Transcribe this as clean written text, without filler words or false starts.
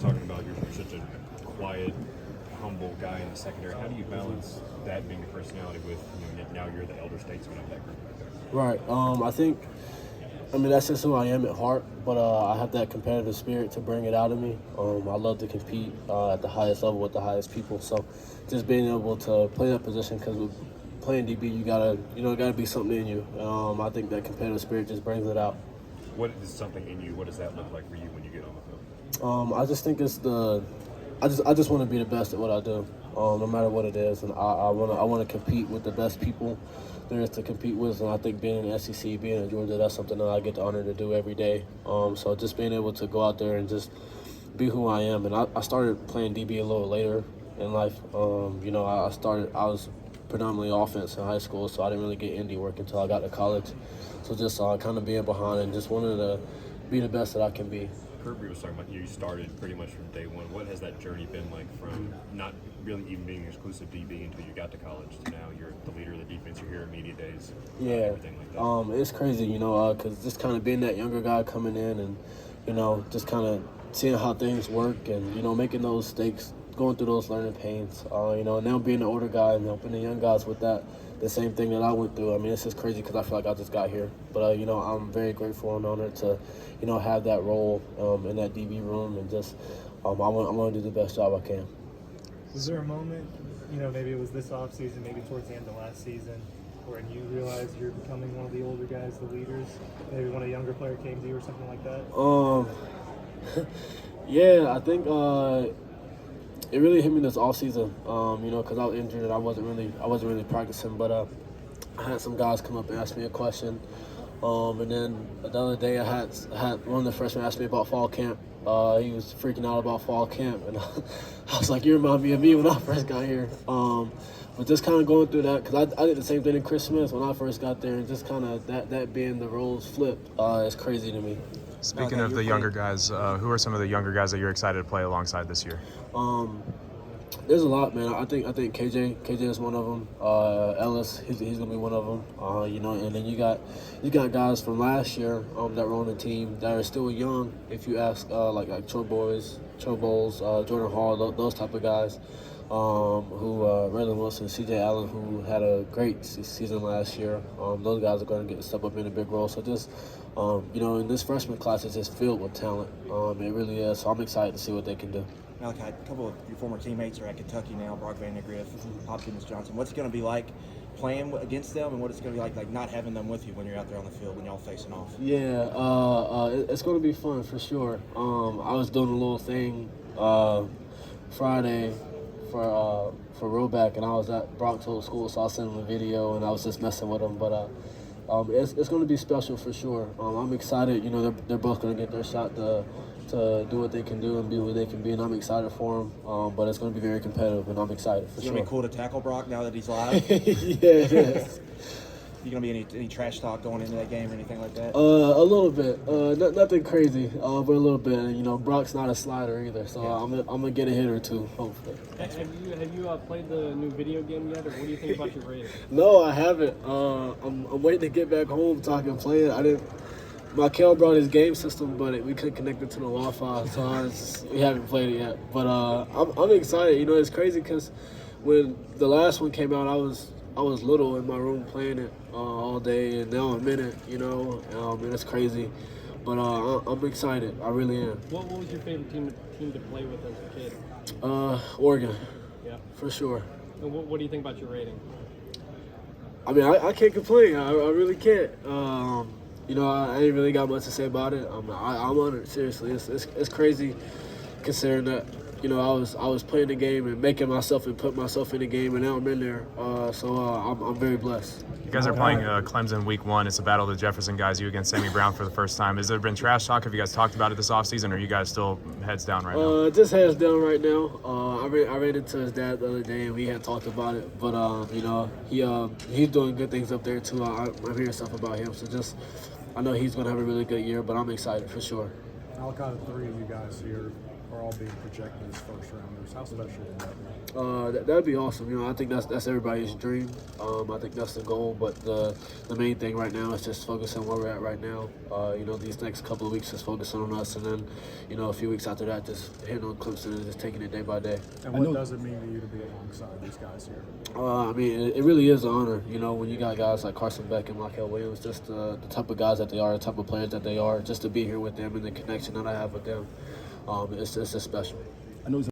talking about you're such a quiet, humble guy in the secondary. How do you balance that being your personality with now you're the elder statesman of that group right there? Right. I mean, that's just who I am at heart, but I have that competitive spirit to bring it out of me. I love to compete at the highest level with the highest people. So just being able to play that position, because with playing DB, you gotta be something in you. I think that competitive spirit just brings it out. What is something in you? What does that look like for you when you get on the field? I just think I just want to be the best at what I do, no matter what it is, and I want to compete with the best people there is to compete with. And I think being in the SEC, being in Georgia, that's something that I get the honor to do every day. So just being able to go out there and just be who I am. And I started playing DB a little later in life. I was predominantly offense in high school, so I didn't really get indie work until I got to college. So just kind of being behind and just wanted to be the best that I can be. Kirby was talking about you started pretty much from day one. What has that journey been like from not really even being an exclusive DB until you got to college to now you're the leader of the defense, you're here at media days, everything like that? It's crazy, because just kind of being that younger guy coming in and, just kind of seeing how things work and, making those mistakes, going through those learning pains, now being the older guy and helping the young guys with that, the same thing that I went through. I mean, it's just crazy because I feel like I just got here. But, I'm very grateful and honored to, have that role in that DB room and just I want to do the best job I can. Was there a moment, maybe it was this offseason, maybe towards the end of last season, when you realized you're becoming one of the older guys, the leaders? Maybe when a younger player came to you or something like that? Yeah, I think it really hit me this offseason, because I was injured and I wasn't really practicing. But I had some guys come up and ask me a question, and then the other day I had one of the freshmen ask me about fall camp. He was freaking out about fall camp, and I was like, "You remind me of me when I first got here." But just kind of going through that, because I did the same thing in Christmas when I first got there, and just kind of that being the roles flipped is crazy to me. Speaking of the younger guys, who are some of the younger guys that you're excited to play alongside this year? There's a lot, man. I think KJ is one of them. Ellis, he's gonna be one of them. And then you got guys from last year that were on the team that are still young. If you ask like Cho Bowles, Jordan Hall, those type of guys. Who Raylan Wilson, C.J. Allen, who had a great season last year. Those guys are going to get to step up in a big role. So just, in this freshman class, it's just filled with talent. It really is. So I'm excited to see what they can do. Malaki, a couple of your former teammates are at Kentucky now, Brock Vandegrift, Hopkins Johnson. What's it going to be like playing against them, and what it's going to be like not having them with you when you're out there on the field when y'all facing off? Yeah, it's going to be fun for sure. I was doing a little thing Friday for Roback, and I was at Brock's old school, so I sent him a video and I was just messing with him. But it's going to be special for sure. I'm excited. They're both going to get their shot to do what they can do and be what they can be, and I'm excited for them. But it's going to be very competitive, and I'm excited for sure. It's going to be cool to tackle Brock now that he's live. Yeah, it is. You going to be any trash talk going into that game or anything like that? A little bit. Nothing crazy, but a little bit. Brock's not a slider either, so yeah. I'm gonna get a hit or two, hopefully. Have you played the new video game yet, or what do you think about your rating? No, I haven't. I'm waiting to get back home so I can play it. My Kel brought his game system, but we couldn't connect it to the Wi-Fi, so we haven't played it yet. But I'm excited. It's crazy because when the last one came out, I was little in my room playing it all day, and now I'm in it, and it's crazy. But I'm excited. I really am. What was your favorite team to play with as a kid? Oregon. Yeah. For sure. And what do you think about your rating? I mean, I can't complain. I really can't. I ain't really got much to say about it. I'm honored, seriously. It's crazy considering that, I was playing the game and making myself and putting myself in the game, and now I'm in there. So I'm very blessed. You guys are playing Clemson week 1. It's a battle of the Jefferson guys, you against Sammy Brown for the first time. Has there been trash talk? Have you guys talked about it this offseason, or are you guys still heads down right now? Just heads down right now. I ran into his dad the other day, and we had talked about it. But, he's doing good things up there, too. I'm hearing stuff about him. So I know he's going to have a really good year, but I'm excited for sure. Malaki, the three of you guys here are all being projected as first rounders. How special would that be? That'd be awesome. You know, I think that's everybody's dream. I think that's the goal. But the main thing right now is just focus on where we're at right now. You know, these next couple of weeks just focusing on us, and then, you know, a few weeks after that, just hitting on Clemson and just taking it day by day. And what does it mean to you to be alongside these guys here? I mean, it really is an honor. You know, when you got guys like Carson Beck and Malaki Williams, just the type of guys that they are, the type of players that they are, just to be here with them and the connection that I have with them, it's just special.